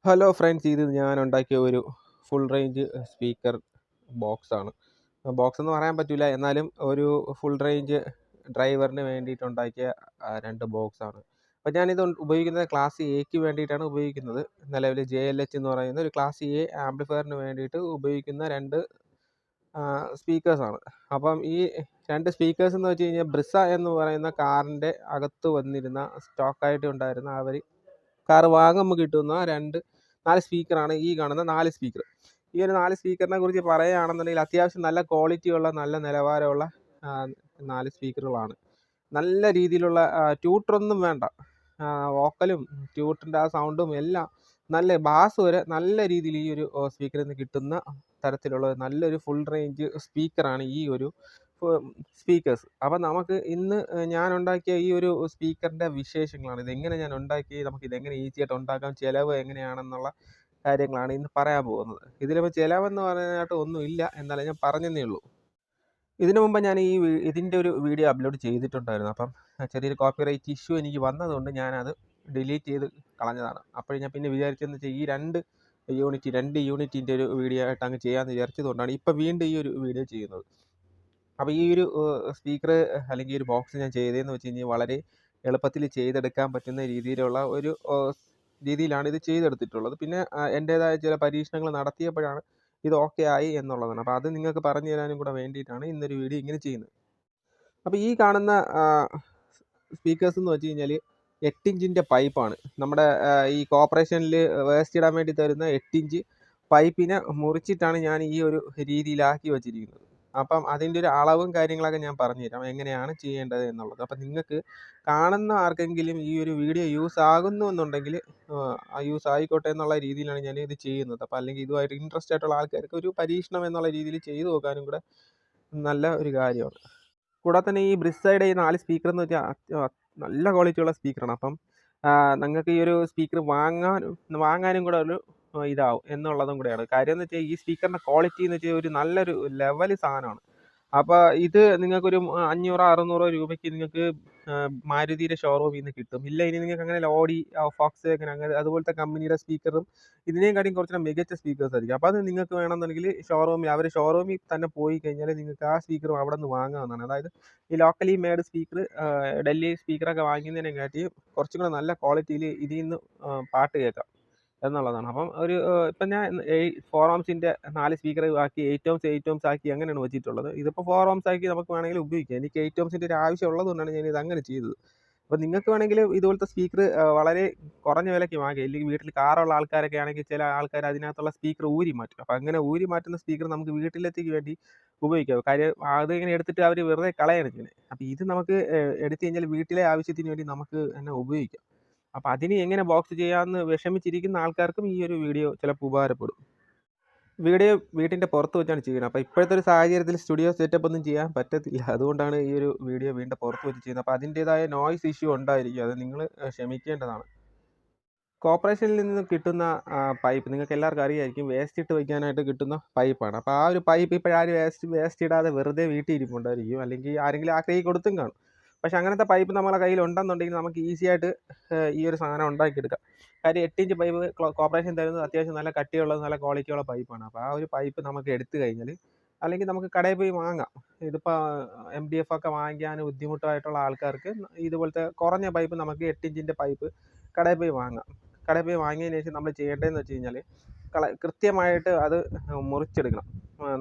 Hello friends, ഇത് ഞാൻ ഉണ്ടാക്കിയ ഒരു ഫുൾ റേഞ്ച് സ്പീക്കർ ബോക്സാണ്. ബോക്സ് എന്ന് പറയാൻ പറ്റില്ല, എന്നാലും ഒരു ഫുൾ റേഞ്ച് ഡ്രൈവറിന് വേണ്ടിയിട്ടുണ്ടാക്കിയ 2 ബോക്സാണ്. അപ്പോൾ ഞാനിത് ഉപയോഗിക്കുന്നത് ക്ലാസ് എക്ക് വേണ്ടിയിട്ടാണ് ഉപയോഗിക്കുന്നത്. നിലവിൽ JLH എന്ന് പറയുന്ന ഒരു ക്ലാസ് എ ആംപ്ലിഫയറിന് വേണ്ടിയിട്ട് ഉപയോഗിക്കുന്ന 2 സ്പീക്കേഴ്സാണ്. അപ്പം ഈ 2 സ്പീക്കേഴ്സ് എന്ന് വെച്ച് കഴിഞ്ഞാൽ ബ്രിസ എന്ന് പറയുന്ന കാറിൻ്റെ അകത്ത് വന്നിരുന്ന സ്റ്റോക്കായിട്ട് ഉണ്ടായിരുന്ന കാർ വാങ്ങുമ്പോൾ കിട്ടുന്ന 4 സ്പീക്കറാണ് ഈ കാണുന്ന 4 സ്പീക്കർ. ഈ ഒരു 4 സ്പീക്കറിനെ കുറിച്ച് പറയുകയാണെന്നുണ്ടെങ്കിൽ അത്യാവശ്യം നല്ല ക്വാളിറ്റിയുള്ള, നല്ല നിലവാരമുള്ള 4 സ്പീക്കറുകളാണ്. നല്ല രീതിയിലുള്ള ട്യൂട്ടറൊന്നും വേണ്ട. വോക്കലും ട്യൂട്ടറിൻ്റെ ആ സൗണ്ടും എല്ലാം നല്ല ബാസ് വരെ നല്ല രീതിയിൽ ഈ ഒരു സ്പീക്കറിൽ നിന്ന് കിട്ടുന്ന തരത്തിലുള്ള നല്ലൊരു ഫുൾ റേഞ്ച് സ്പീക്കറാണ് ഈ ഒരു സ്പീക്കേഴ്സ്. അപ്പം നമുക്ക് ഇന്ന് ഞാൻ ഉണ്ടാക്കിയ ഈ ഒരു സ്പീക്കറിൻ്റെ വിശേഷങ്ങളാണ്. ഇതെങ്ങനെ ഞാൻ ഉണ്ടാക്കി, നമുക്കിതെങ്ങനെ ഈസി ആയിട്ട് ഉണ്ടാക്കാം, ചിലവ് എങ്ങനെയാണെന്നുള്ള കാര്യങ്ങളാണ് ഇന്ന് പറയാൻ പോകുന്നത്. ഇതിലിപ്പോൾ ചിലവെന്ന് പറയാനായിട്ട് ഒന്നും ഇല്ല, എന്നാലും ഞാൻ പറഞ്ഞതേ ഉള്ളൂ. ഇതിനു മുമ്പ് ഞാൻ ഇതിൻ്റെ ഒരു വീഡിയോ അപ്ലോഡ് ചെയ്തിട്ടുണ്ടായിരുന്നു. അപ്പം ചെറിയൊരു കോപ്പിറൈറ്റ് ഇഷ്യൂ എനിക്ക് വന്നതുകൊണ്ട് ഞാനത് ഡിലീറ്റ് ചെയ്ത് കളഞ്ഞതാണ്. അപ്പോൾ ഞാൻ പിന്നെ വിചാരിച്ചതെന്ന് വെച്ചാൽ ഈ 2 യൂണിറ്റിൻ്റെ ഒരു വീഡിയോ ആയിട്ട് അങ്ങ് ചെയ്യാമെന്ന് വിചാരിച്ചതുകൊണ്ടാണ് ഇപ്പോൾ വീണ്ടും ഈ ഒരു വീഡിയോ ചെയ്യുന്നത്. അപ്പോൾ ഈ ഒരു സ്പീക്കർ അല്ലെങ്കിൽ ഒരു ബോക്സ് ഞാൻ ചെയ്തതെന്ന് വെച്ച് കഴിഞ്ഞാൽ വളരെ എളുപ്പത്തിൽ ചെയ്തെടുക്കാൻ പറ്റുന്ന രീതിയിലുള്ള ഒരു രീതിയിലാണ് ഇത് ചെയ്തെടുത്തിട്ടുള്ളത്. പിന്നെ എൻ്റേതായ ചില പരീക്ഷണങ്ങൾ നടത്തിയപ്പോഴാണ് ഇത് ഓക്കെ ആയി എന്നുള്ളതാണ്. അപ്പോൾ അത് നിങ്ങൾക്ക് പറഞ്ഞു തരാനും കൂടെ വേണ്ടിയിട്ടാണ് ഇന്നൊരു വീഡിയോ ഇങ്ങനെ ചെയ്യുന്നത്. അപ്പോൾ ഈ കാണുന്ന സ്പീക്കേഴ്സ് എന്ന് വെച്ച് കഴിഞ്ഞാൽ 8 ഇഞ്ചിൻ്റെ പൈപ്പാണ്. നമ്മുടെ ഈ കോർപ്പറേഷനിൽ വേസ്റ്റ് ഇടാൻ വേണ്ടി തരുന്ന 8 ഇഞ്ച് പൈപ്പിനെ മുറിച്ചിട്ടാണ് ഞാൻ ഈ ഒരു രീതിയിലാക്കി വെച്ചിരിക്കുന്നത്. അപ്പം അതിൻ്റെ ഒരു അളവും കാര്യങ്ങളൊക്കെ ഞാൻ പറഞ്ഞുതരാം, എങ്ങനെയാണ് ചെയ്യേണ്ടത് എന്നുള്ളത്. അപ്പം നിങ്ങൾക്ക് കാണുന്ന ആർക്കെങ്കിലും ഈ ഒരു വീഡിയോ യൂസ് ആകുന്നു എന്നുണ്ടെങ്കിൽ യൂസ് ആയിക്കോട്ടെ എന്നുള്ള രീതിയിലാണ് ഞാൻ ഇത് ചെയ്യുന്നത്. അപ്പോൾ അല്ലെങ്കിൽ ഇതുമായിട്ട് ഇൻട്രസ്റ്റ് ആയിട്ടുള്ള ആൾക്കാർക്ക് ഒരു പരീക്ഷണം എന്നുള്ള രീതിയിൽ ചെയ്തു നോക്കാനും കൂടെ നല്ല ഒരു കാര്യമാണ്. കൂടാതെ തന്നെ ഈ ബ്രിസയുടെ ഈ 4 സ്പീക്കർ എന്ന് വെച്ചാൽ നല്ല ക്വാളിറ്റിയുള്ള സ്പീക്കറാണ്. അപ്പം നിങ്ങൾക്ക് ഈ ഒരു സ്പീക്കർ വാങ്ങാനും കൂടെ ഒരു ഇതാവും എന്നുള്ളതും കൂടെയാണ്. കാര്യം എന്ന് വെച്ചാൽ ഈ സ്പീക്കറിൻ്റെ ക്വാളിറ്റി എന്ന് വെച്ചാൽ ഒരു നല്ലൊരു ലെവൽ സാധനമാണ്. അപ്പോൾ ഇത് നിങ്ങൾക്കൊരു 500-600 രൂപയ്ക്ക് നിങ്ങൾക്ക് മാരുതിയുടെ ഷോറൂമിൽ നിന്ന് കിട്ടും. ഇല്ല, ഇനി നിങ്ങൾക്ക് അങ്ങനെ ഓഡി, ഫോക്സ് അങ്ങനെ അതുപോലത്തെ കമ്പനിയുടെ സ്പീക്കറും ഇതിനേക്കാട്ടിയും കുറച്ചുകൂടെ മികച്ച സ്പീക്കേഴ്സ് ആയിരിക്കും. അപ്പോൾ അത് നിങ്ങൾക്ക് വേണമെന്നുണ്ടെങ്കിൽ ഷോറൂമിൽ തന്നെ പോയി കഴിഞ്ഞാൽ നിങ്ങൾക്ക് ആ സ്പീക്കറും അവിടെ നിന്ന് വാങ്ങാവുന്നതാണ്. അതായത് ഈ ലോക്കലി മെയ്ഡ് സ്പീക്കർ, ഡൽഹി സ്പീക്കറൊക്കെ വാങ്ങിക്കുന്നതിനെക്കാട്ടിയും കുറച്ചും കൂടെ നല്ല ക്വാളിറ്റിയിൽ ഇതിൽ നിന്ന് പാട്ട് കേൾക്കാം എന്നുള്ളതാണ്. അപ്പം ഇപ്പം ഞാൻ 4 ഓംസിൻ്റെ 4 സ്പീക്കർ ആക്കി 8 ഓംസ് ആക്കി അങ്ങനെയാണ് വെച്ചിട്ടുള്ളത്. ഇതിപ്പോൾ 4 ഓംസ് ആക്കി നമുക്ക് വേണമെങ്കിൽ ഉപയോഗിക്കാം. എനിക്ക് 8 ഓംസിൻ്റെ ഒരു ആവശ്യം ഉള്ളതുകൊണ്ടാണ് ഞാനിത് അങ്ങനെ ചെയ്തത്. അപ്പോൾ നിങ്ങൾക്ക് വേണമെങ്കിൽ ഇതുപോലത്തെ സ്പീക്കർ വളരെ കുറഞ്ഞ വിലയ്ക്ക് വാങ്ങിക്കാം. ഇല്ലെങ്കിൽ വീട്ടിൽ കാറുള്ള ആൾക്കാരൊക്കെ ആണെങ്കിൽ ചില ആൾക്കാർ അതിനകത്തുള്ള സ്പീക്കർ ഊരി മാറ്റും. അപ്പോൾ അങ്ങനെ ഊരി മാറ്റുന്ന സ്പീക്കർ നമുക്ക് വീട്ടിലെത്തിക്ക് വേണ്ടി ഉപയോഗിക്കാം. കാര്യം അതിങ്ങനെ എടുത്തിട്ട് അവർ വെറുതെ കളയാണ് ചെയ്യുന്നത്. അപ്പോൾ ഇത് നമുക്ക് എടുത്തു കഴിഞ്ഞാൽ വീട്ടിലെ ആവശ്യത്തിന് വേണ്ടി നമുക്ക് തന്നെ ഉപയോഗിക്കാം. അപ്പോൾ അതിന് എങ്ങനെ ബോക്സ് ചെയ്യാമെന്ന് വിഷമിച്ചിരിക്കുന്ന ആൾക്കാർക്കും ഈ ഒരു വീഡിയോ ചിലപ്പോൾ ഉപകാരപ്പെടും. വീട്ടിൻ്റെ പുറത്ത് വെച്ചാണ് ചെയ്യുന്നത്. അപ്പോൾ ഇപ്പോഴത്തെ ഒരു സാഹചര്യത്തിൽ സ്റ്റുഡിയോ സെറ്റപ്പ് ഒന്നും ചെയ്യാൻ പറ്റത്തില്ല. അതുകൊണ്ടാണ് ഈ ഒരു വീഡിയോ വീടിൻ്റെ പുറത്ത് വെച്ച് ചെയ്യുന്നത്. അപ്പോൾ അതിൻ്റേതായ നോയ്സ് ഇഷ്യൂ ഉണ്ടായിരിക്കും. അത് നിങ്ങൾ ക്ഷമിക്കേണ്ടതാണ്. കോർപ്പറേഷനിൽ നിന്ന് കിട്ടുന്ന പൈപ്പ് നിങ്ങൾക്ക് എല്ലാവർക്കും അറിയായിരിക്കും, വേസ്റ്റ് ഇട്ട് വയ്ക്കാനായിട്ട് കിട്ടുന്ന പൈപ്പാണ്. അപ്പോൾ ആ ഒരു പൈപ്പ് ഇപ്പോഴാരും വേസ്റ്റ് ഇടാതെ വെറുതെ വീട്ടിൽ ഇരിപ്പുണ്ടായിരിക്കും, അല്ലെങ്കിൽ ആരെങ്കിലും ആ കൈ കൊടുത്തും കാണും. പക്ഷെ അങ്ങനത്തെ പൈപ്പ് നമ്മളെ കയ്യിൽ ഉണ്ടെന്നുണ്ടെങ്കിൽ നമുക്ക് ഈസി ആയിട്ട് ഈ ഒരു സാധനം ഉണ്ടാക്കിയെടുക്കാം. കാര്യം 8 ഇഞ്ച് പൈപ്പ് കോർപ്പറേഷൻ തരുന്നത് അത്യാവശ്യം നല്ല കട്ടിയുള്ളത്, നല്ല ക്വാളിറ്റിയുള്ള പൈപ്പാണ്. അപ്പോൾ ആ ഒരു പൈപ്പ് നമുക്ക് എടുത്തു കഴിഞ്ഞാൽ, അല്ലെങ്കിൽ നമുക്ക് കടയിൽ പോയി വാങ്ങാം. ഇതിപ്പോൾ MDF ഒക്കെ വാങ്ങിക്കാൻ ബുദ്ധിമുട്ടായിട്ടുള്ള ആൾക്കാർക്ക് ഇതുപോലത്തെ കുറഞ്ഞ പൈപ്പ് നമുക്ക് 8 ഇഞ്ചിൻ്റെ പൈപ്പ് കടയിൽ പോയി വാങ്ങാം. കടയിൽ പോയി വാങ്ങിയതിന് ശേഷം നമ്മൾ ചെയ്യേണ്ടതെന്ന് വെച്ച് കഴിഞ്ഞാൽ കൃത്യമായിട്ട് അത് മുറിച്ചെടുക്കണം.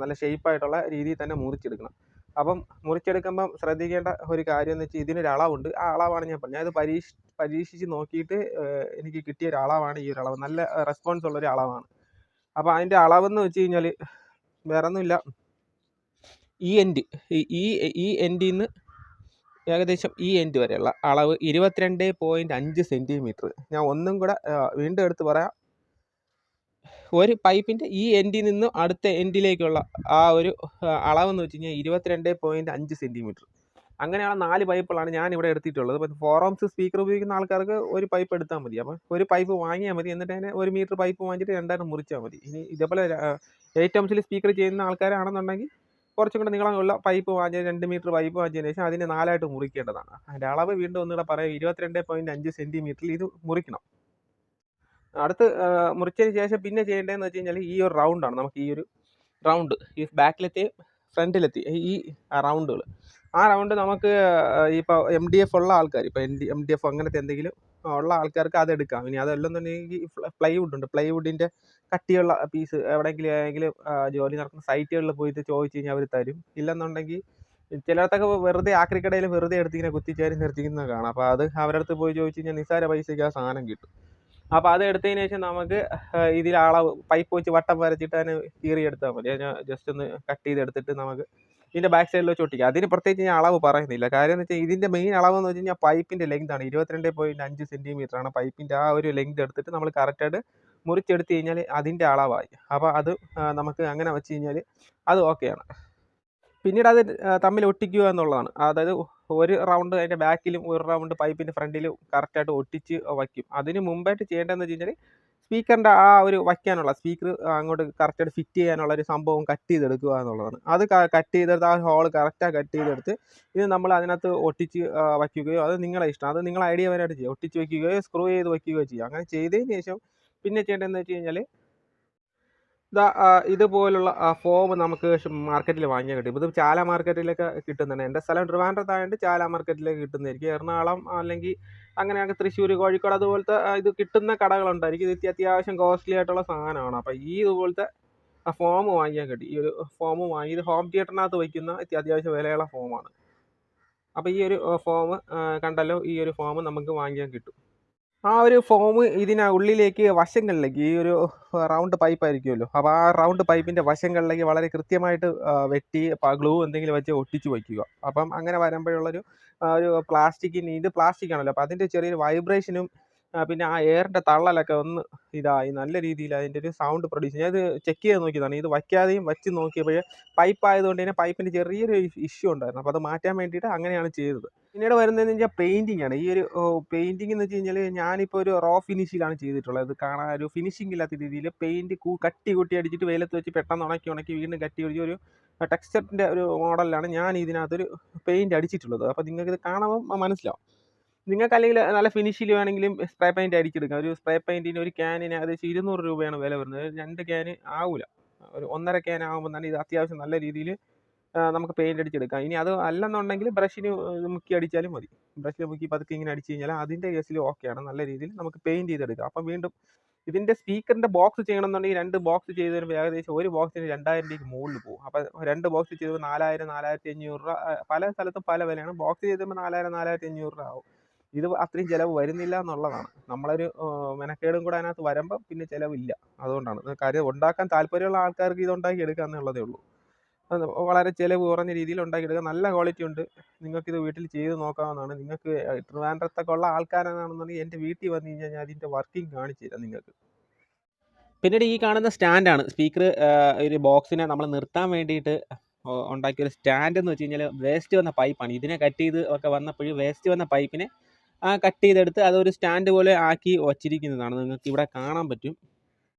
നല്ല ഷേപ്പായിട്ടുള്ള രീതിയിൽ തന്നെ മുറിച്ചെടുക്കണം. അപ്പം മുറിച്ചെടുക്കുമ്പം ശ്രദ്ധിക്കേണ്ട ഒരു കാര്യം എന്ന് വെച്ചാൽ ഇതിനൊരു അളവുണ്ട്. ആ അളവാണ് ഞാൻ പറഞ്ഞത്. അത് പരീക്ഷിച്ച് നോക്കിയിട്ട് എനിക്ക് കിട്ടിയ ഒരു അളവാണ് ഈ ഒരു അളവ്. നല്ല റെസ്പോൺസ് ഉള്ളൊരു അളവാണ്. അപ്പോൾ അതിൻ്റെ അളവെന്ന് വെച്ച് കഴിഞ്ഞാൽ വേറൊന്നുമില്ല. ഈ എൻഡിൽ നിന്ന് ഏകദേശം ഈ എൻഡ് വരെയുള്ള അളവ് 22.5 സെൻറ്റിമീറ്റർ. ഞാൻ ഒന്നും കൂടെ വീണ്ടും എടുത്ത് പറയാം. ഒരു പൈപ്പിൻ്റെ ഈ എൻഡിൽ നിന്ന് അടുത്ത എൻഡിലേക്കുള്ള ആ ഒരു അളവെന്ന് വെച്ച് കഴിഞ്ഞാൽ 22.5 സെൻറ്റിമീറ്റർ. അങ്ങനെയുള്ള 4 പൈപ്പുകളാണ് ഞാനിവിടെ എടുത്തിട്ടുള്ളത്. അപ്പോൾ 4 ഓംസ് സ്പീക്കർ ഉപയോഗിക്കുന്ന ആൾക്കാർക്ക് ഒരു പൈപ്പ് എടുത്താൽ മതി. അപ്പോൾ ഒരു പൈപ്പ് വാങ്ങിയാൽ മതി. എന്നിട്ട് അതിനെ 1 മീറ്റർ പൈപ്പ് വാങ്ങിച്ചിട്ട് രണ്ടായിട്ട് മുറിച്ചാൽ മതി. ഇനി ഇതേപോലെ 8 ഓംസിൽ സ്പീക്കർ ചെയ്യുന്ന ആൾക്കാരാണെന്നുണ്ടെങ്കിൽ കുറച്ചും കൂടെ നീളമുള്ള പൈപ്പ് വാങ്ങിച്ച് 2 മീറ്റർ പൈപ്പ് വാങ്ങിച്ചതിന് ശേഷം അതിനെ 4ആയിട്ട് മുറിക്കേണ്ടതാണ്. അതിൻ്റെ അളവ് വീണ്ടും ഒന്നുകൂടെ പറയാം, 22.5 സെൻറ്റിമീറ്ററിൽ ഇത് മുറിക്കണം. അടുത്ത് മുറിച്ചതിന് ശേഷം പിന്നെ ചെയ്യേണ്ടതെന്ന് വെച്ച് കഴിഞ്ഞാൽ ഈ ഒരു റൗണ്ടാണ്. നമുക്ക് ഈ ഒരു റൗണ്ട് ഈ ബാക്കിലെത്തി ഫ്രണ്ടിലെത്തി ഈ റൗണ്ടുകൾ, ആ റൗണ്ട് നമുക്ക് ഇപ്പോൾ MDF ഉള്ള ആൾക്കാർ, ഇപ്പോൾ MDF അങ്ങനത്തെ എന്തെങ്കിലും ഉള്ള ആൾക്കാർക്ക് അതെടുക്കാം. ഇനി അതല്ലെന്നുണ്ടെങ്കിൽ പ്ലൈവുഡ് ഉണ്ട്, പ്ലൈവുഡിൻ്റെ കട്ടിയുള്ള പീസ് എവിടെയെങ്കിലും ഏതെങ്കിലും ജോലി നടക്കുന്ന സൈറ്റുകളിൽ പോയിട്ട് ചോദിച്ചു കഴിഞ്ഞാൽ അവർ തരും. ഇല്ലെന്നുണ്ടെങ്കിൽ ചിലയിടത്തൊക്കെ വെറുതെ ആക്രിക്കടയിൽ വെറുതെ എടുത്തിങ്ങനെ കുത്തിച്ചേരി നിർത്തിക്കുന്നത് കാണാം. അപ്പോൾ അത് അവരുടെ അടുത്ത് പോയി ചോദിച്ചു കഴിഞ്ഞാൽ നിസ്സാര പൈസയ്ക്ക് ആ സാധനം കിട്ടും. അപ്പോൾ അത് എടുത്തതിന് ശേഷം നമുക്ക് ഇതിൽ അളവ് പൈപ്പ് വെച്ച് വട്ടം വരച്ചിട്ട് അതിന് കീറിയെടുത്താൽ മതി. അതിനെ ജസ്റ്റ് ഒന്ന് കട്ട് ചെയ്തെടുത്തിട്ട് നമുക്ക് ഇതിൻ്റെ ബാക്ക് സൈഡിൽ വെച്ച് ഒട്ടിക്കുക. അതിന് പ്രത്യേകിച്ച് ഞാൻ അളവ് പറയുന്നില്ല. കാര്യം എന്ന് വെച്ചാൽ ഇതിൻ്റെ മെയിൻ അളവെന്ന് വെച്ച് കഴിഞ്ഞാൽ പൈപ്പിൻ്റെ ലെങ്താണ്. 22.5 സെൻറ്റിമീറ്ററാണ് പൈപ്പിൻ്റെ ആ ഒരു ലെങ്ത് എടുത്തിട്ട് നമ്മൾ കറക്റ്റായിട്ട് മുറിച്ചെടുത്ത് കഴിഞ്ഞാൽ അതിൻ്റെ അളവായി. അപ്പോൾ അത് നമുക്ക് അങ്ങനെ വെച്ച് കഴിഞ്ഞാൽ അത് ഓക്കെയാണ്. പിന്നീട് അത് തമ്മിൽ ഒട്ടിക്കുക എന്നുള്ളതാണ്. അതായത് ഒരു റൗണ്ട് അതിൻ്റെ ബാക്കിലും ഒരു റൗണ്ട് പൈപ്പിൻ്റെ ഫ്രണ്ടിലും കറക്റ്റായിട്ട് ഒട്ടിച്ച് വയ്ക്കും. അതിന് മുമ്പായിട്ട് ചെയ്യേണ്ടതെന്ന് വെച്ച് കഴിഞ്ഞാൽ സ്പീക്കറിൻ്റെ ആ ഒരു വയ്ക്കാനുള്ള സ്പീക്കർ അങ്ങോട്ട് കറക്റ്റായിട്ട് ഫിറ്റ് ചെയ്യാനുള്ള ഒരു സംഭവം കട്ട് ചെയ്തെടുക്കുക എന്നുള്ളതാണ്. അത് കട്ട് ചെയ്തെടുത്ത് ആ ഹോൾ കറക്റ്റായി കട്ട് ചെയ്തെടുത്ത് ഇത് നമ്മൾ അതിനകത്ത് ഒട്ടിച്ച് വയ്ക്കുകയോ, അത് നിങ്ങളുടെ ഇഷ്ടം, അത് നിങ്ങളുടെ ഐഡിയ വരെയായിട്ട് ചെയ്യുക. ഒട്ടിച്ച് വയ്ക്കുകയോ സ്ക്രൂ ചെയ്ത് വയ്ക്കുകയോ ചെയ്യുക. അങ്ങനെ ചെയ്തതിന് ശേഷം പിന്നെ ചെയ്യേണ്ടതെന്ന് വെച്ച് കഴിഞ്ഞാൽ ഇതുപോലുള്ള ഫോം നമുക്ക് മാർക്കറ്റിൽ വാങ്ങിയാൽ കിട്ടും. ഇത് ചാല മാർക്കറ്റിലൊക്കെ കിട്ടുന്നുണ്ട്. എൻ്റെ സ്ഥലം ട്രിവാൻഡ്രത്തായതുകൊണ്ട് ചാല മാർക്കറ്റിലൊക്കെ കിട്ടുന്നതായിരിക്കും. എറണാകുളം അല്ലെങ്കിൽ അങ്ങനെയൊക്കെ തൃശ്ശൂർ, കോഴിക്കോട് അതുപോലത്തെ ഇത് കിട്ടുന്ന കടകളുണ്ടായിരിക്കും. ഇത് അത്യാവശ്യം കോസ്റ്റ്ലി ആയിട്ടുള്ള സാധനമാണ്. അപ്പോൾ ഈ ഇതുപോലത്തെ ഫോം വാങ്ങിയാൽ കിട്ടും. ഈ ഒരു ഫോം വാങ്ങി ഇത് ഹോം തിയേറ്ററിനകത്ത് വയ്ക്കുന്ന അത്യാവശ്യം വിലയുള്ള ഫോമാണ്. അപ്പോൾ ഈ ഒരു ഫോം കണ്ടല്ലോ, ഈ ഒരു ഫോം നമുക്ക് വാങ്ങിയാൽ കിട്ടും. ആ ഒരു ഫോം ഉള്ളിലേക്ക് വശങ്ങളിലേക്ക് ഈ ഒരു റൗണ്ട് പൈപ്പ് ആയിരിക്കുമല്ലോ. അപ്പോൾ ആ റൗണ്ട് പൈപ്പിൻ്റെ വശങ്ങളിലേക്ക് വളരെ കൃത്യമായിട്ട് വെട്ടി ഗ്ലൂ എന്തെങ്കിലും വെച്ച് ഒട്ടിച്ച് വയ്ക്കുക. അപ്പം അങ്ങനെ വരുമ്പോഴുള്ളൊരു ഒരു പ്ലാസ്റ്റിക്കിന്, ഇത് പ്ലാസ്റ്റിക് ആണല്ലോ, അപ്പോൾ അതിൻ്റെ ചെറിയൊരു വൈബ്രേഷനും പിന്നെ ആ എയറിൻ്റെ തള്ളലൊക്കെ ഒന്ന് ഇതായി നല്ല രീതിയിൽ അതിൻ്റെ ഒരു സൗണ്ട് പ്രൊഡ്യൂസ് ചെയ്യും. അത് ചെക്ക് ചെയ്ത് നോക്കിയതാണ്. ഇത് വയ്ക്കാതെയും വെച്ച് നോക്കിയപ്പോൾ പൈപ്പ് ആയതുകൊണ്ട് തന്നെ പൈപ്പിൻ്റെ ചെറിയൊരു ഇഷ്യൂ ഉണ്ടായിരുന്നു. അപ്പോൾ അത് മാറ്റാൻ വേണ്ടിയിട്ട് അങ്ങനെയാണ് ചെയ്തത്. പിന്നീട് വരുന്നതെന്ന് വെച്ചാൽ പെയിൻറ്റിംഗ് ആണ്. ഈ ഒരു പെയിൻറ്റിംഗ് എന്ന് വെച്ച് കഴിഞ്ഞാൽ ഞാനിപ്പോൾ ഒരു റോ ഫിനിഷിലാണ് ചെയ്തിട്ടുള്ളത്. ഇത് കാണാൻ ഒരു ഫിനിഷിംഗ് ഇല്ലാത്ത രീതിയിൽ പെയിൻറ്റ് കട്ടി കൂട്ടി അടിച്ചിട്ട് വെയിലത്ത് വെച്ച് പെട്ടെന്ന് ഉണക്കി വീണ്ടും കട്ടി അടിച്ച് ഒരു ടെക്സ്ചറിൻ്റെ ഒരു മോഡലിലാണ് ഞാൻ ഇതിനകത്തൊരു പെയിൻറ്റ് അടിച്ചിട്ടുള്ളത്. അപ്പോൾ നിങ്ങൾക്കിത് കാണുമ്പോൾ മനസ്സിലാവും. നിങ്ങൾക്ക് അല്ലെങ്കിൽ നല്ല ഫിനിഷിൽ വേണമെങ്കിലും സ്പ്രേ പെയിൻറ്റ് അടിച്ചെടുക്കാം. ഒരു സ്പ്രേ പെയിൻറ്റിന് ഒരു ക്യാനിന് ഏകദേശം 200 രൂപയാണ് വില വരുന്നത്. 2 ക്യാൻ ആവില്ല, ഒരു 1.5 ക്യാൻ ആകുമ്പോൾ തന്നെ ഇത് അത്യാവശ്യം നല്ല രീതിയിൽ നമുക്ക് പെയിൻറ്റ് അടിച്ചെടുക്കാം. ഇനി അത് അല്ലെന്നുണ്ടെങ്കിൽ ബ്രഷിന് മുക്കി അടിച്ചാലും മതി. ബ്രഷിൽ മുക്കി പതുക്കെ ഇങ്ങനെ അടിച്ച് കഴിഞ്ഞാൽ അതിൻ്റെ കേസിൽ ഓക്കെയാണ്. നല്ല രീതിയിൽ നമുക്ക് പെയിൻറ്റ് ചെയ്തെടുക്കാം. അപ്പം വീണ്ടും ഇതിൻ്റെ സ്പീക്കറിൻ്റെ ബോക്സ് ചെയ്യണമെന്നുണ്ടെങ്കിൽ 2 ബോക്സ് ചെയ്ത് വരുമ്പോൾ ഏകദേശം ഒരു ബോക്സിന് 2000 രൂപയ്ക്ക് മുകളിൽ പോകും. അപ്പോൾ 2 ബോക്സ് ചെയ്ത് 4000, 4500 രൂപ, പല സ്ഥലത്തും പല വിലയാണ്. ബോക്സ് ചെയ്ത് വരുമ്പോൾ 4000, 4500 രൂപ ആവും. ഇത് അത്രയും ചിലവ് വരുന്നില്ല എന്നുള്ളതാണ്. നമ്മളൊരു മെനക്കേടും കൂടെ അതിനകത്ത് വരുമ്പോൾ പിന്നെ ചിലവില്ല. അതുകൊണ്ടാണ് കാര്യം. ഉണ്ടാക്കാൻ താല്പര്യമുള്ള ആൾക്കാർക്ക് ഇത് ഉണ്ടാക്കി എടുക്കുക എന്നുള്ളതേ ഉള്ളൂ. വളരെ ചിലവ് കുറഞ്ഞ രീതിയിൽ ഉണ്ടാക്കിയെടുക്കുക. നല്ല ക്വാളിറ്റി ഉണ്ട്. നിങ്ങൾക്കിത് വീട്ടിൽ ചെയ്ത് നോക്കാവുന്നതാണ്. നിങ്ങൾക്ക് ട്രിവാൻഡ്രത്തൊക്കെ ഉള്ള ആൾക്കാരാണെന്നുണ്ടെങ്കിൽ എൻ്റെ വീട്ടിൽ വന്നു കഴിഞ്ഞാൽ ഞാൻ അതിൻ്റെ വർക്കിംഗ് കാണിച്ചു തരാം നിങ്ങൾക്ക്. പിന്നീട് ഈ കാണുന്ന സ്റ്റാൻഡാണ് സ്പീക്കർ ഒരു ബോക്സിനെ നമ്മൾ നിർത്താൻ വേണ്ടിയിട്ട് ഉണ്ടാക്കിയൊരു സ്റ്റാൻഡ് എന്ന് വെച്ച് കഴിഞ്ഞാൽ വേസ്റ്റ് വന്ന പൈപ്പാണ്. ഇതിനെ കട്ട് ചെയ്ത് ഒക്കെ വന്നപ്പോഴും വേസ്റ്റ് വന്ന പൈപ്പിനെ കട്ട് ചെയ്തെടുത്ത് അതൊരു സ്റ്റാൻഡ് പോലെ ആക്കി വച്ചിരിക്കുന്നതാണ്. നിങ്ങൾക്ക് ഇവിടെ കാണാൻ പറ്റും.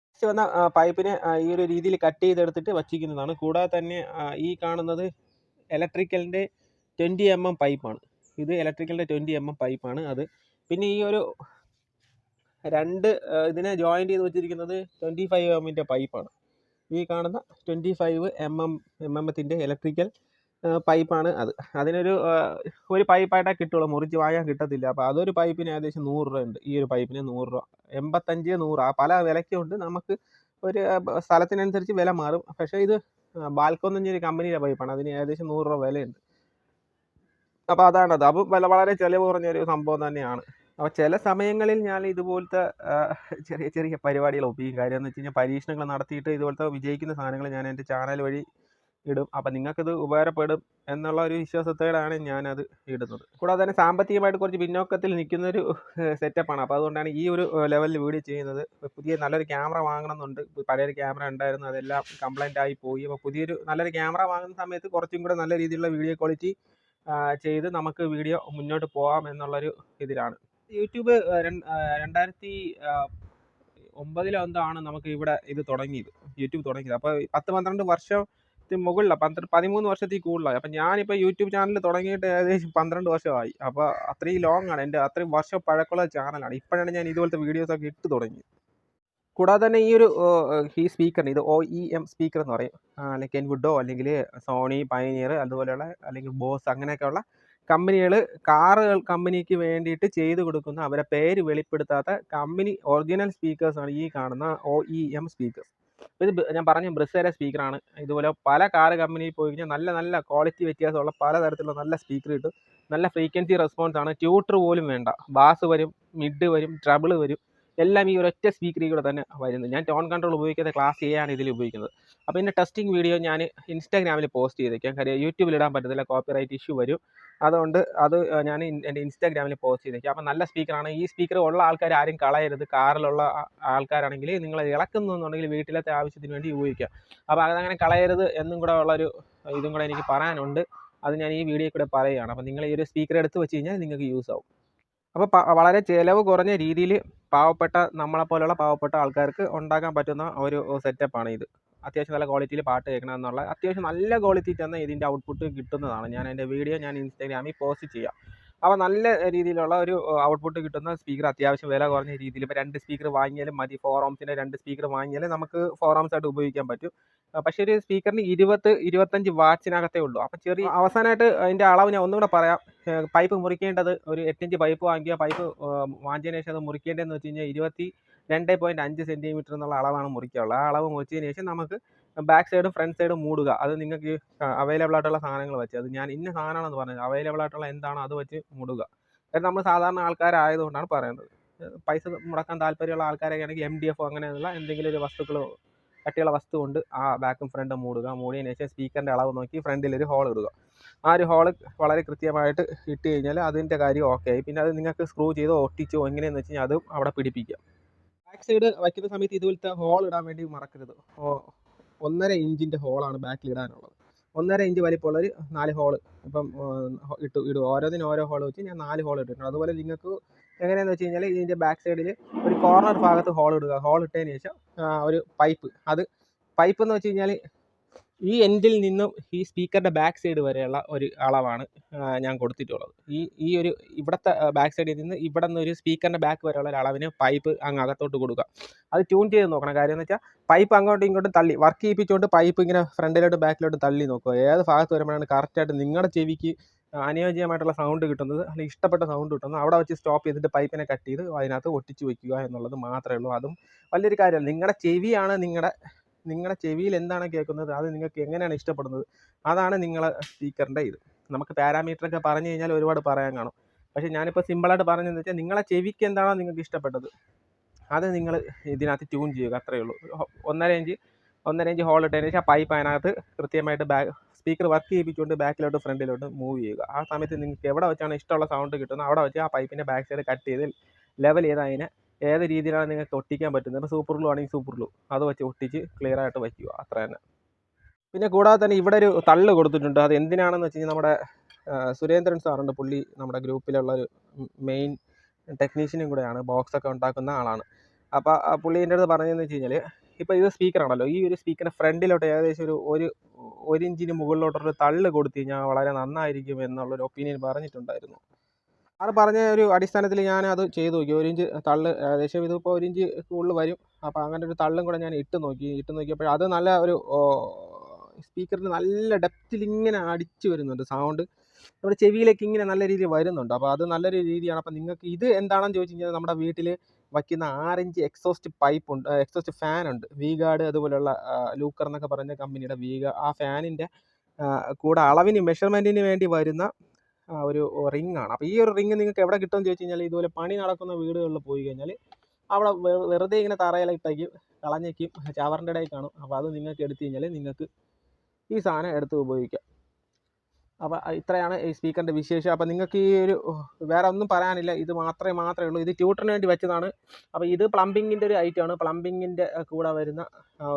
വേസ്റ്റ് വന്ന പൈപ്പിനെ ഈ ഒരു രീതിയിൽ കട്ട് ചെയ്തെടുത്തിട്ട് വച്ചിരിക്കുന്നതാണ്. കൂടാതെ തന്നെ ഈ കാണുന്നത് ഇലക്ട്രിക്കലിൻ്റെ 20 mm പൈപ്പാണ്. ഇത് ഇലക്ട്രിക്കലിൻ്റെ 20 mm പൈപ്പാണ് അത്. പിന്നെ ഈ ഒരു ഇതിനെ ജോയിൻറ്റ് ചെയ്ത് വെച്ചിരിക്കുന്നത് 25 mm പൈപ്പാണ്. ഈ കാണുന്ന 25 mm ഇലക്ട്രിക്കൽ പൈപ്പാണ് അത്. അതിനൊരു ഒരു പൈപ്പായിട്ടേ കിട്ടുള്ളൂ, മുറിച്ച് വാങ്ങാൻ കിട്ടത്തില്ല. അപ്പോൾ അതൊരു പൈപ്പിന് ഏകദേശം 100 രൂപ ഉണ്ട്. ഈ ഒരു പൈപ്പിന് 100 രൂപ, 85, 100 പല വിലയ്ക്കുണ്ട്. നമുക്ക് ഒരു സ്ഥലത്തിനനുസരിച്ച് വില മാറും. പക്ഷേ ഇത് ബാൽക്കോന്ന് ഒരു കമ്പനിയുടെ പൈപ്പാണ്. അതിന് ഏകദേശം 100 രൂപ വിലയുണ്ട്. അപ്പോൾ അതാണത്. അപ്പോൾ വളരെ ചിലവ് കുറഞ്ഞൊരു സംഭവം തന്നെയാണ്. അപ്പോൾ ചില സമയങ്ങളിൽ ഞാൻ ഇതുപോലത്തെ ചെറിയ ചെറിയ പരിപാടികൾ ഒപ്പിക്കും. കാര്യം എന്ന് വെച്ച് കഴിഞ്ഞാൽ പരീക്ഷണങ്ങൾ നടത്തിയിട്ട് ഇതുപോലത്തെ വിജയിക്കുന്ന സാധനങ്ങൾ ഞാൻ എൻ്റെ ചാനൽ വഴി ഇടും. അപ്പോൾ നിങ്ങൾക്കിത് ഉപകാരപ്പെടും എന്നുള്ള ഒരു വിശ്വാസത്തോടെയാണ് ഞാനത് ഇടുന്നത്. കൂടാതെ തന്നെ സാമ്പത്തികമായിട്ട് കുറച്ച് പിന്നോക്കത്തിൽ നിൽക്കുന്നൊരു സെറ്റപ്പാണ്. അപ്പോൾ അതുകൊണ്ടാണ് ഈ ഒരു ലെവലിൽ വീഡിയോ ചെയ്യുന്നത്. പുതിയ നല്ലൊരു ക്യാമറ വാങ്ങണമെന്നുണ്ട്. പഴയൊരു ക്യാമറ ഉണ്ടായിരുന്നു, അതെല്ലാം കംപ്ലൈൻ്റ് ആയി പോയി. അപ്പോൾ പുതിയൊരു നല്ലൊരു ക്യാമറ വാങ്ങുന്ന സമയത്ത് കുറച്ചും കൂടെ നല്ല രീതിയിലുള്ള വീഡിയോ ക്വാളിറ്റി ചെയ്ത് നമുക്ക് വീഡിയോ മുന്നോട്ട് പോകാം എന്നുള്ളൊരു ഇതിലാണ്. യൂട്യൂബ് 2009 എന്താണ് നമുക്ക് ഇവിടെ ഇത് തുടങ്ങിയത്, യൂട്യൂബ് തുടങ്ങിയത്. അപ്പോൾ 10-12 വർഷത്തിന് മുകളിലാണ്, 13 വർഷത്തിൽ കൂടുതലായി. അപ്പം ഞാനിപ്പോൾ യൂട്യൂബ് ചാനൽ തുടങ്ങിയിട്ട് ഏകദേശം 12 വർഷമായി. അപ്പോൾ അത്രയും ലോങ് ആണ്, എൻ്റെ അത്രയും വർഷം പഴക്കമുള്ള ചാനലാണ്. ഇപ്പോഴാണ് ഞാൻ ഇതുപോലത്തെ വീഡിയോസൊക്കെ ഇട്ട് തുടങ്ങിയത്. കൂടാതെ തന്നെ ഈ സ്പീക്കറിന് ഇത് OEM സ്പീക്കർ എന്ന് പറയും. അല്ലെങ്കിൽ കെൻവുഡോ അല്ലെങ്കിൽ സോണി, പയനിയർ അതുപോലെയുള്ള അല്ലെങ്കിൽ ബോസ് അങ്ങനെയൊക്കെയുള്ള കമ്പനികൾ കമ്പനിക്ക് വേണ്ടിയിട്ട് ചെയ്തു കൊടുക്കുന്ന അവരെ പേര് വെളിപ്പെടുത്താത്ത കമ്പനി ഒറിജിനൽ സ്പീക്കേഴ്സാണ് ഈ കാണുന്ന OEM സ്പീക്കേഴ്സ്. ഇത് ഞാൻ പറഞ്ഞ ബ്രിസേരെ സ്പീക്കറാണ്. ഇതുപോലെ പല കമ്പനിയിൽ പോയി കഴിഞ്ഞാൽ നല്ല നല്ല ക്വാളിറ്റി വ്യത്യാസമുള്ള പലതരത്തിലുള്ള നല്ല സ്പീക്കർ കിട്ടും. നല്ല ഫ്രീക്വൻസി റെസ്പോൺസാണ്. ട്യൂട്ടർ പോലും വേണ്ട. ബാസ് വരും, മിഡ് വരും, ട്രബിൾ വരും. എല്ലാം ഈ ഒരൊറ്റ സ്പീക്കറിൽ കൂടെ തന്നെ വരുന്നത്. ഞാൻ ടോൺ കൺട്രോൾ ഉപയോഗിക്കാതെ ക്ലാസ് എ ആണ് ഇതിൽ ഉപയോഗിക്കുന്നത്. അപ്പോൾ ഇതിൻ്റെ ടെസ്റ്റിംഗ് വീഡിയോ ഞാൻ ഇൻസ്റ്റാഗ്രാമിൽ പോസ്റ്റ് ചെയ്തേക്കാം. കാര്യം യൂട്യൂബിൽ ഇടാൻ പറ്റത്തില്ല, കോപ്പിറൈറ്റ് ഇഷ്യൂ വരും. അതുകൊണ്ട് ഞാൻ എൻ്റെ ഇൻസ്റ്റാഗ്രാമിൽ പോസ്റ്റ് ചെയ്തേക്കാം. അപ്പോൾ നല്ല സ്പീക്കറാണ്. ഈ സ്പീക്കർ ഉള്ള ആൾക്കാർ ആരും കളയരുത്. കാറിലുള്ള ആൾക്കാരാണെങ്കിൽ നിങ്ങൾ ഇളക്കുന്നുണ്ടെങ്കിൽ വീട്ടിലത്തെ ആവശ്യത്തിന് വേണ്ടി ഉപയോഗിക്കാം. അപ്പോൾ അതങ്ങനെ കളയരുത് എന്നും കൂടെ ഉള്ളൊരു ഇതും കൂടെ എനിക്ക് പറയാനുണ്ട്. അത് ഞാൻ ഈ വീഡിയോ കൂടെ പറയുകയാണ്. അപ്പോൾ നിങ്ങൾ ഈ ഒരു സ്പീക്കർ എടുത്ത് വെച്ച് കഴിഞ്ഞാൽ നിങ്ങൾക്ക് യൂസ് ആവും. അപ്പോൾ വളരെ ചിലവ് കുറഞ്ഞ രീതിയിൽ നമ്മളെപ്പോലുള്ള പാവപ്പെട്ട ആൾക്കാർക്ക് ഉണ്ടാക്കാൻ പറ്റുന്ന ഒരു സെറ്റപ്പാണ് ഇത്. അത്യാവശ്യം നല്ല ക്വാളിറ്റിയിൽ പാട്ട് കേൾക്കണം എന്നുള്ള അത്യാവശ്യം നല്ല ക്വാളിറ്റി തന്നെ ഇതിൻ്റെ ഔട്ട്പുട്ട് കിട്ടുന്നതാണ്. ഞാൻ എൻ്റെ വീഡിയോ ഇൻസ്റ്റാഗ്രാമിൽ പോസ്റ്റ് ചെയ്യാം. അപ്പോൾ നല്ല രീതിയിലുള്ള ഒരു ഔട്ട്പുട്ട് കിട്ടുന്ന സ്പീക്കർ അത്യാവശ്യം വില കുറഞ്ഞ രീതിയിൽ ഇപ്പോൾ 2 സ്പീക്കർ വാങ്ങിയാലും മതി. 4 ohmസിൻ്റെ 2 സ്പീക്കർ വാങ്ങിയാലും നമുക്ക് 4 ohms ആയിട്ട് ഉപയോഗിക്കാൻ പറ്റും. പക്ഷേ ഒരു സ്പീക്കറിന് 20-25 വാട്ട്സിനകത്തേ ഉള്ളൂ. അപ്പോൾ ചെറിയ അവസാനമായിട്ട് അതിൻ്റെ അളവ് ഞാൻ ഒന്നുകൂടെ പറയാം. പൈപ്പ് മുറിക്കേണ്ടത് ഒരു 8 ഇഞ്ച് പൈപ്പ് വാങ്ങിക്കുക. പൈപ്പ് വാങ്ങിച്ചതിന് ശേഷം അത് മുറിക്കേണ്ടതെന്ന് വെച്ച് കഴിഞ്ഞാൽ 22.5 സെൻറ്റിമീറ്റർ എന്നുള്ള അളവാണ് മുറിക്കാനുള്ളത്. ആ അളവ് മുറിച്ചതിന് ശേഷം നമുക്ക് ബാക്ക് സൈഡും ഫ്രണ്ട് സൈഡും മൂടുക. അത് നിങ്ങൾക്ക് അവൈലബിൾ ആയിട്ടുള്ള സാധനങ്ങൾ വെച്ച്, അത് ഞാൻ ഇന്ന സാധനമാണെന്ന് പറഞ്ഞത്, അവൈലബിൾ ആയിട്ടുള്ള എന്താണോ അത് വെച്ച് മൂടുക. അത് നമ്മൾ സാധാരണ ആൾക്കാരായതുകൊണ്ടാണ് പറയുന്നത്. പൈസ മുടക്കാൻ താല്പര്യമുള്ള ആൾക്കാരൊക്കെ ആണെങ്കിൽ MDF അങ്ങനെയുള്ള എന്തെങ്കിലും ഒരു കട്ടിയുള്ള വസ്തു കൊണ്ട് ആ ബാക്കും ഫ്രണ്ടും മൂടുക. മൂടിയതിന് ശേഷം സ്പീക്കറിൻ്റെ അളവ് നോക്കി ഫ്രണ്ടിലൊരു ഹോൾ ഇടുക. ആ ഒരു ഹോള് വളരെ കൃത്യമായിട്ട് ഇട്ട് കഴിഞ്ഞാൽ അതിൻ്റെ കാര്യം ഓക്കെ ആയി. പിന്നെ അത് നിങ്ങൾക്ക് സ്ക്രൂ ചെയ്തോ ഒട്ടിച്ചോ എങ്ങനെയെന്ന് വെച്ച് കഴിഞ്ഞാൽ അതും അവിടെ പിടിപ്പിക്കാം. ബാക്ക് സൈഡ് വയ്ക്കുന്ന സമയത്ത് ഇതുപോലത്തെ ഹോൾ ഇടാൻ വേണ്ടി മറക്കരുത്. 1.5 ഇഞ്ചിൻ്റെ ഹോളാണ് ബാക്കിൽ ഇടാനുള്ളത്. 1.5 ഇഞ്ച് വലിപ്പമുള്ളൊരു 4 ഹോള് ഇപ്പം ഇടുക. ഓരോന്നിനും ഓരോ ഹോൾ വെച്ച് ഞാൻ 4 ഹോൾ ഇട്ടിട്ടുണ്ട്. അതുപോലെ നിങ്ങൾക്ക് എങ്ങനെയാണെന്ന് വെച്ച് കഴിഞ്ഞാൽ ഇതിൻ്റെ ബാക്ക് സൈഡിൽ ഒരു കോർണർ ഭാഗത്ത് ഹോൾ ഇടുക. ഹോൾ ഇട്ടതിന് ശേഷം ഒരു പൈപ്പ് എന്ന് വെച്ച് കഴിഞ്ഞാൽ ഈ എൻഡിൽ നിന്നും ഈ സ്പീക്കറിൻ്റെ ബാക്ക് സൈഡ് വരെയുള്ള ഒരു അളവാണ് ഞാൻ കൊടുത്തിട്ടുള്ളത്. ഈ ഒരു ഇവിടുത്തെ ബാക്ക് സൈഡിൽ നിന്ന് ഇവിടെ നിന്ന് ഒരു സ്പീക്കറിൻ്റെ ബാക്ക് വരെയുള്ള ഒരു അളവിന് പൈപ്പ് അങ്ങ് അകത്തോട്ട് കൊടുക്കുക. അത് ട്യൂൺ ചെയ്ത് നോക്കണം. കാര്യം എന്ന് വെച്ചാൽ പൈപ്പ് അങ്ങോട്ടും ഇങ്ങോട്ടും തള്ളി വർക്ക് ചെയ്യിപ്പിച്ചുകൊണ്ട് പൈപ്പ് ഇങ്ങനെ ഫ്രണ്ടിലോട്ട് ബാക്കിലോട്ട് തള്ളി നോക്കുക. ഏത് ഭാഗത്ത് വരുമ്പോഴാണ് കറക്റ്റായിട്ട് നിങ്ങളുടെ ചെവിക്ക് അനുയോജ്യമായിട്ടുള്ള സൗണ്ട് കിട്ടുന്നത്, അല്ലെങ്കിൽ ഇഷ്ടപ്പെട്ട സൗണ്ട് കിട്ടുന്നത്, അവിടെ വെച്ച് സ്റ്റോപ്പ് ചെയ്തിട്ട് പൈപ്പിനെ കട്ട് ചെയ്ത് അതിനകത്ത് ഒട്ടിച്ച് വയ്ക്കുക എന്നുള്ളത് മാത്രമേ ഉള്ളൂ. അതും വലിയൊരു കാര്യമല്ല. നിങ്ങളുടെ ചെവിയിൽ എന്താണ് കേൾക്കുന്നത്, അത് നിങ്ങൾക്ക് എങ്ങനെയാണ് ഇഷ്ടപ്പെടുന്നത്, അതാണ് നിങ്ങളെ സ്പീക്കറിൻ്റെ ഇത്. നമുക്ക് പാരാമീറ്ററൊക്കെ പറഞ്ഞു കഴിഞ്ഞാൽ ഒരുപാട് പറയാൻ കാണും. പക്ഷേ ഞാനിപ്പോൾ സിമ്പിളായിട്ട് പറഞ്ഞതെന്ന് വെച്ചാൽ നിങ്ങളെ ചെവിക്ക് എന്താണോ നിങ്ങൾക്ക് ഇഷ്ടപ്പെട്ടത് അത് നിങ്ങൾ ഇതിനകത്ത് ട്യൂൺ ചെയ്യുക. അത്രയേ ഉള്ളൂ. 1.5 ഇഞ്ച് ഹോൾ ഇട്ടതിന് ശേഷം പൈപ്പ് അതിനകത്ത് കൃത്യമായിട്ട് സ്പീക്കർ വർക്ക് ചെയ്യിപ്പിച്ചുകൊണ്ട് ബാക്കിലോട്ട് ഫ്രണ്ടിലോട്ട് മൂവ് ചെയ്യുക. ആ സമയത്ത് നിങ്ങൾക്ക് എവിടെ വെച്ചാണ് ഇഷ്ടമുള്ള സൗണ്ട് കിട്ടുന്നത് അവിടെ വെച്ച് ആ പൈപ്പിൻ്റെ ബാക്ക് സൈഡ് കട്ട് ചെയ്ത് ലെവൽ ചെയ്ത് അതിനെ ഏത് രീതിയിലാണ് നിങ്ങൾക്ക് ഒട്ടിക്കാൻ പറ്റുന്നത്. ഇപ്പോൾ സൂപ്പർ ഗ്ലൂ ആണെങ്കിൽ സൂപ്പർ ഗ്ലൂ അത് വെച്ച് ഒട്ടിച്ച് ക്ലിയർ ആയിട്ട് വയ്ക്കുക. അത്ര തന്നെ. പിന്നെ കൂടാതെ തന്നെ ഇവിടെ ഒരു തള്ള് കൊടുത്തിട്ടുണ്ട്. അത് എന്തിനാണെന്ന് വെച്ച് കഴിഞ്ഞാൽ നമ്മുടെ സുരേന്ദ്രൻ സാറുണ്ട്. പുള്ളി നമ്മുടെ ഗ്രൂപ്പിലുള്ളൊരു മെയിൻ ടെക്നീഷ്യനും കൂടെയാണ്. ബോക്സൊക്കെ ഉണ്ടാക്കുന്ന ആളാണ്. അപ്പോൾ പുള്ളീൻ്റെ അടുത്ത് പറഞ്ഞതെന്ന് വെച്ച് കഴിഞ്ഞാൽ ഇപ്പോൾ ഇത് സ്പീക്കറാണല്ലോ, ഈ ഒരു സ്പീക്കറിൻ്റെ ഫ്രണ്ടിലോട്ട് ഏകദേശം ഒരു ഇഞ്ചിന് മുകളിലോട്ടൊരു തള്ള് കൊടുത്തു കഴിഞ്ഞാൽ വളരെ നന്നായിരിക്കും എന്നുള്ളൊരു ഒപ്പീനിയൻ പറഞ്ഞിട്ടുണ്ടായിരുന്നു. അത് പറഞ്ഞ ഒരു അടിസ്ഥാനത്തിൽ ഞാൻ അത് ചെയ്തു നോക്കി. 1 ഇഞ്ച് തള്ള് ഏകദേശം ഇതിപ്പോൾ 1 ഇഞ്ച് കൂടുതൽ വരും. അപ്പോൾ അങ്ങനെ ഒരു തള്ളും കൂടെ ഞാൻ ഇട്ട് നോക്കിയപ്പോൾ അത് നല്ല ഒരു സ്പീക്കറിന് നല്ല ഡെപ്തിൽ ഇങ്ങനെ അടിച്ച് വരുന്നുണ്ട്. സൗണ്ട് നമ്മുടെ ചെവിയിലേക്ക് ഇങ്ങനെ നല്ല രീതിയിൽ വരുന്നുണ്ട്. അപ്പോൾ അത് നല്ലൊരു രീതിയാണ്. അപ്പോൾ നിങ്ങൾക്ക് ഇത് എന്താണെന്ന് ചോദിച്ചു കഴിഞ്ഞാൽ നമ്മുടെ വീട്ടിൽ വയ്ക്കുന്ന 6 ഇഞ്ച് എക്സോസ്റ്റ് ഫാനുണ്ട്. വീഗാർഡ് അതുപോലെയുള്ള ലൂക്കർ എന്നൊക്കെ പറയുന്ന കമ്പനിയുടെ ആ ഫാനിൻ്റെ കൂടെ അളവിന് മെഷർമെൻറ്റിന് വേണ്ടി വരുന്ന ഒരു റിങ്ങാണ്. അപ്പോൾ ഈ ഒരു റിങ് നിങ്ങൾക്ക് എവിടെ കിട്ടുമെന്ന് ചോദിച്ചു കഴിഞ്ഞാൽ ഇതുപോലെ പണി നടക്കുന്ന വീടുകളിൽ പോയി കഴിഞ്ഞാൽ അവിടെ വെറുതെ ഇങ്ങനെ തറയിലിട്ടേക്കും, കളഞ്ഞേക്കും, ചവറിൻ്റെ ഇടയിൽ കാണും. അപ്പോൾ അത് നിങ്ങൾക്ക് എടുത്തു കഴിഞ്ഞാൽ നിങ്ങൾക്ക് ഈ സാധനം എടുത്ത് ഉപയോഗിക്കാം. അപ്പോൾ ഇത്രയാണ് ഈ സ്പീക്കറിൻ്റെ വിശേഷം. അപ്പോൾ നിങ്ങൾക്ക് ഈ ഒരു വേറെ ഒന്നും പറയാനില്ല. ഇത് മാത്രമേ ഉള്ളൂ. ഇത് ട്യൂട്ടറിന് വേണ്ടി വെച്ചതാണ്. അപ്പോൾ ഇത് പ്ലംബിങ്ങിൻ്റെ ഒരു ഐറ്റമാണ്. പ്ലംബിങ്ങിൻ്റെ കൂടെ വരുന്ന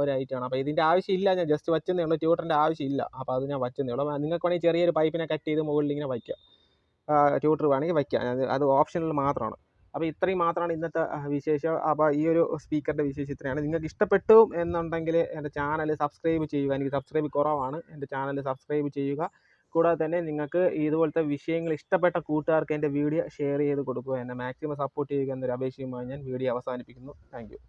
ഒരു ഐറ്റമാണ്. അപ്പോൾ ഇതിൻ്റെ ആവശ്യമില്ല. ഞാൻ ജസ്റ്റ് വച്ചെന്നേ ഉള്ളൂ. ട്യൂട്ടറിൻ്റെ ആവശ്യമില്ല. അപ്പോൾ അത് ഞാൻ വച്ചെന്നേ ഉള്ളൂ. നിങ്ങൾക്ക് വേണമെങ്കിൽ ചെറിയൊരു പൈപ്പിനെ കട്ട് ചെയ്ത് മുകളിൽ ഇങ്ങനെ വയ്ക്കാം. ട്യൂട്ടർ വേണമെങ്കിൽ വയ്ക്കാം. അത് ഓപ്ഷനിൽ മാത്രമാണ്. അപ്പോൾ ഇത്രയും മാത്രമാണ് ഇന്നത്തെ വിശേഷം. അപ്പോൾ ഈ ഒരു സ്പീക്കറിൻ്റെ വിശേഷം ഇത്രയാണ്. നിങ്ങൾക്ക് ഇഷ്ടപ്പെട്ടു എന്നുണ്ടെങ്കിൽ എൻ്റെ ചാനൽ സബ്സ്ക്രൈബ് ചെയ്യുക. എനിക്ക് സബ്സ്ക്രൈബ് കുറവാണ്. എൻ്റെ ചാനൽ സബ്സ്ക്രൈബ് ചെയ്യുക. കൂടാതെ തന്നെ നിങ്ങൾക്ക് ഇതുപോലത്തെ വിഷയങ്ങൾ ഇഷ്ടപ്പെട്ട കൂട്ടുകാർക്ക് എൻ്റെ വീഡിയോ ഷെയർ ചെയ്ത് കൊടുക്കുക. എന്നെ മാക്സിമം സപ്പോർട്ട് ചെയ്യുക എന്നൊരു അപേക്ഷയുമായി ഞാൻ വീഡിയോ അവസാനിപ്പിക്കുന്നു. Thank you.